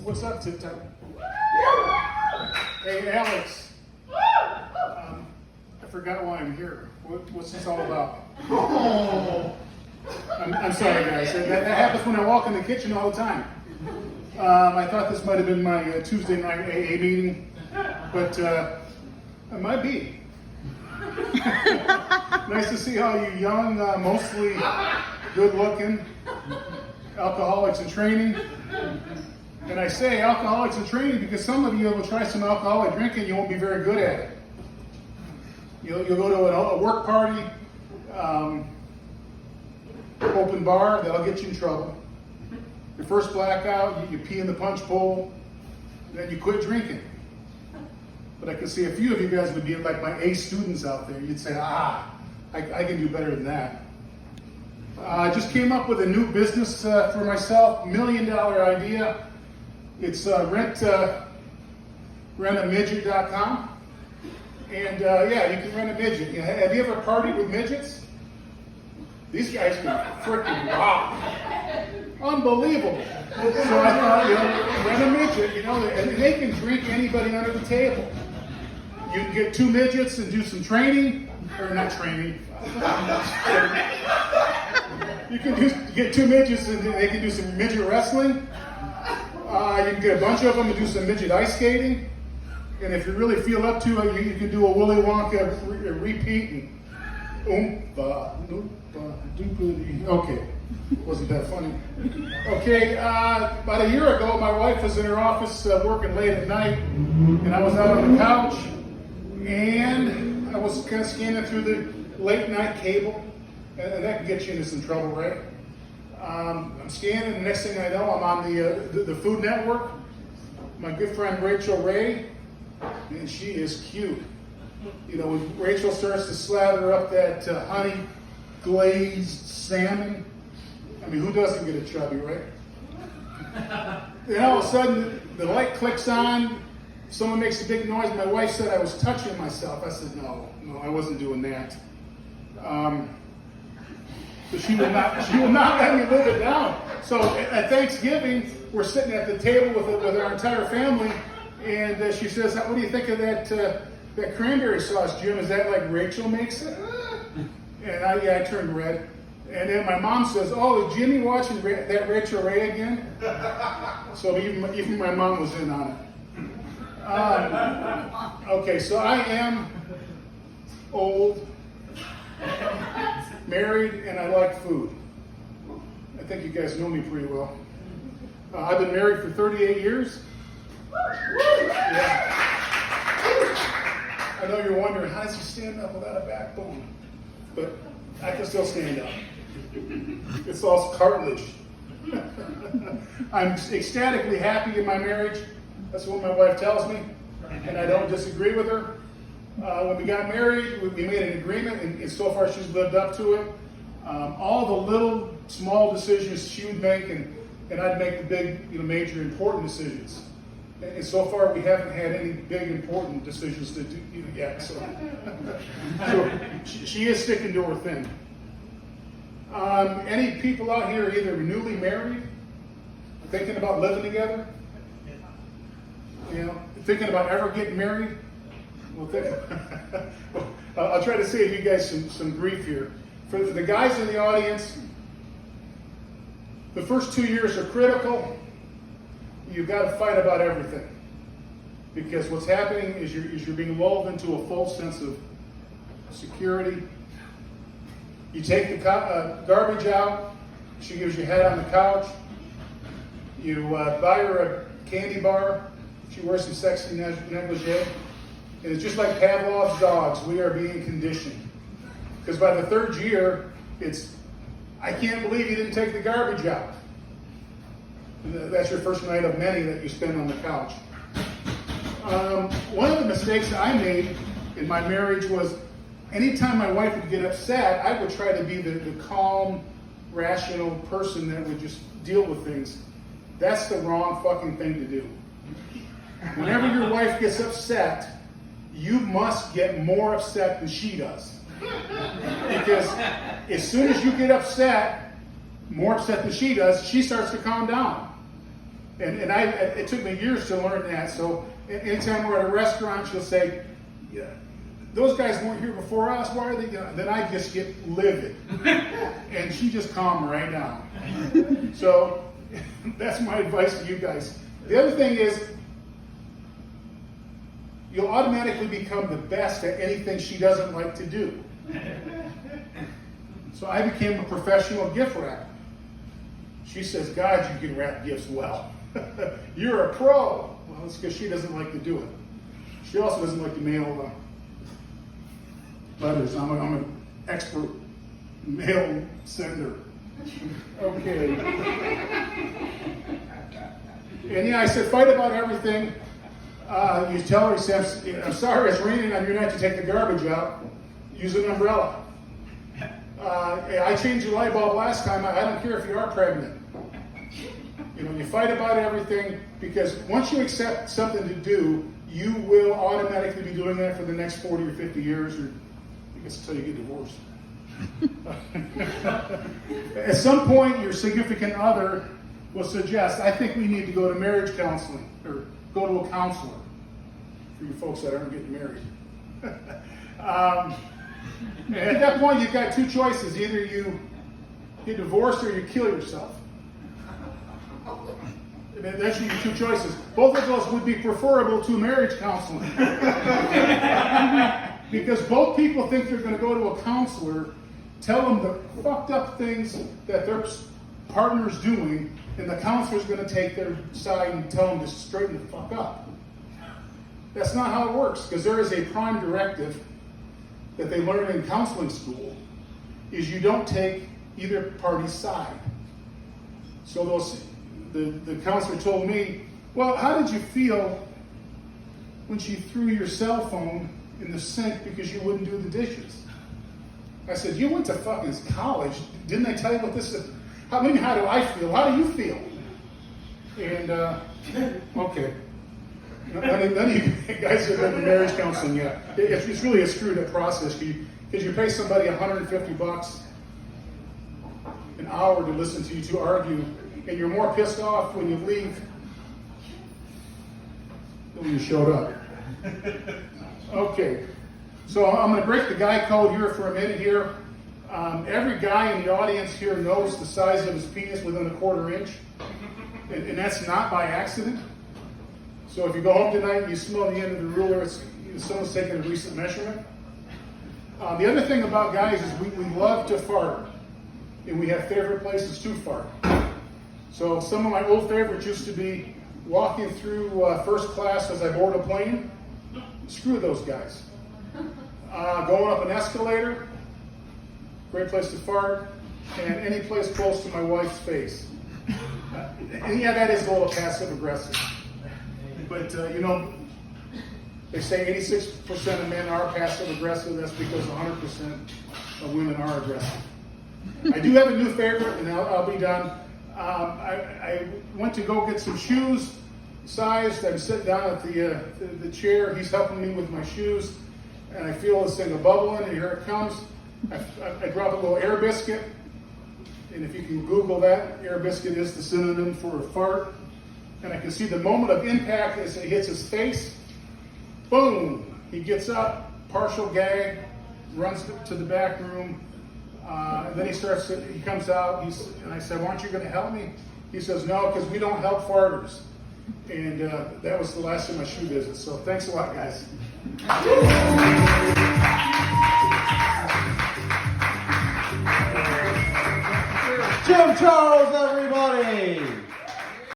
What's up, Tip Top? Hey, Alex. I forgot why I'm here. What's this all about? Oh. I'm sorry, guys. That happens when I walk in the kitchen all the time. I thought this might have been my Tuesday night AA meeting, but it might be. Nice to see all you young, mostly good-looking alcoholics in training. And I say alcoholics in training because some of you will try some alcoholic drinking, you won't be very good at it. You'll go to a work party, open bar, that'll get you in trouble. Your first blackout, you pee in the punch bowl, then you quit drinking. But I can see a few of you guys would be like my A students out there. You'd say, I can do better than that. I just came up with a new business for myself, $1 million idea. It's rentamidget.com. And yeah, you can rent a midget. Have you ever partied with midgets? These guys can freaking rock. Unbelievable. So I thought, rent a midget, and they can drink anybody under the table. You can get 2 midgets and do some training, or not training. You can get 2 midgets and they can do some midget wrestling. You can get a bunch of them and do some midget ice skating. And if you really feel up to it, you can do a Willy Wonka repeat and okay, wasn't that funny? Okay, about a year ago, my wife was in her office working late at night, and I was out on the couch, and I was kind of scanning through the late night cable, and that can get you into some trouble, right? I'm scanning, and the next thing I know, I'm on the Food Network. My good friend Rachel Ray, and she is cute. When Rachel starts to slather up that honey glazed salmon, I mean, who doesn't get a chubby, right? Then all of a sudden, the light clicks on, someone makes a big noise. My wife said I was touching myself. I said, no, I wasn't doing that. But she will not let me live it down. So at Thanksgiving, we're sitting at the table with our entire family, and she says, what do you think of that cranberry sauce, Jim? Is that like Rachel makes it? And I turned red. And then my mom says, is Jimmy watching that Rachel Ray again? So even my mom was in on it. Okay, so I am old, married, and I like food. I think you guys know me pretty well. I've been married for 38 years. Yeah. I know you're wondering, how does he stand up without a backbone? But I can still stand up. It's all cartilage. I'm ecstatically happy in my marriage. That's what my wife tells me, and I don't disagree with her. When we got married, we made an agreement, and so far she's lived up to it. All the little, small decisions she would make, and I'd make the big, major, important decisions. And so far, we haven't had any big, important decisions to do yet. So she is sticking to her thing. Any people out here either newly married, thinking about living together? Thinking about ever getting married? Well, I'll try to save you guys some grief here. For the guys in the audience, the first 2 years are critical. You've got to fight about everything. Because what's happening is you're being lulled into a false sense of security. You take the garbage out, she gives you a head on the couch. You buy her a candy bar, she wears some sexy negligee. And it's just like Pavlov's dogs, we are being conditioned. Because by the 3rd year, it's, I can't believe you didn't take the garbage out. That's your first night of many that you spend on the couch. One of the mistakes I made in my marriage was anytime my wife would get upset, I would try to be the calm, rational person that would just deal with things. That's the wrong fucking thing to do. Whenever your wife gets upset, you must get more upset than she does. Because as soon as you get upset, more upset than she does, she starts to calm down. And it took me years to learn that. So anytime we're at a restaurant, she'll say, yeah, those guys weren't here before us, why are they gonna? Then I just get livid. And she just calmed right down. So that's my advice to you guys. The other thing is, you'll automatically become the best at anything she doesn't like to do. So I became a professional gift wrapper. She says, God, you can wrap gifts well. You're a pro. Well, it's because she doesn't like to do it. She also doesn't like to mail letters. I'm an expert mail sender. Okay. And yeah, I said, fight about everything. You tell her, you say, I'm sorry, it's raining on your night to take the garbage out. Use an umbrella. I changed your light bulb last time. I don't care if you are pregnant. You know, you fight about everything because once you accept something to do, you will automatically be doing that for the next 40 or 50 years, or I guess until you get divorced. At some point, your significant other will suggest, I think we need to go to marriage counseling, or go to a counselor, for you folks that aren't getting married. And at that point, you've got two choices. Either you get divorced or you kill yourself. And that's your two choices. Both of those would be preferable to marriage counseling. Because both people think they're going to go to a counselor, tell them the fucked up things that their partner's doing, and the counselor's going to take their side and tell them to straighten the fuck up. That's not how it works, because there is a prime directive that they learn in counseling school, is you don't take either party's side. So the counselor told me, well, how did you feel when she threw your cell phone in the sink because you wouldn't do the dishes? I said, you went to fucking college. Didn't I tell you what this is? How do I feel? How do you feel? And, okay. None of you guys have been to marriage counseling yet. It's really a screwed up process because you pay somebody $150 an hour to listen to you two argue, and you're more pissed off when you leave than when you showed up. Okay, so I'm going to break the guy code here for a minute here. Every guy in the audience here knows the size of his penis within a quarter inch, and that's not by accident. So if you go home tonight and you smell the end of the ruler, someone's taking a recent measurement. The other thing about guys is we love to fart, and we have favorite places to fart. So some of my old favorites used to be walking through first class as I board a plane. Screw those guys. Going up an escalator, great place to fart, and any place close to my wife's face. And yeah, that is a little passive aggressive. But, you know, they say 86% of men are passive aggressive. That's because 100% of women are aggressive. I do have a new favorite, and I'll be done. I went to go get some shoes sized. I'm sitting down at the chair. He's helping me with my shoes. And I feel this thing bubbling, and here it comes. I drop a little air biscuit. And if you can Google that, air biscuit is the synonym for a fart. And I can see the moment of impact as it hits his face. Boom! He gets up, partial gag, runs to the back room. And then he comes out, and I said, aren't you going to help me? He says, no, because we don't help farters. And that was the last of my shoe visit. So thanks a lot, guys. Jim Charles, everybody!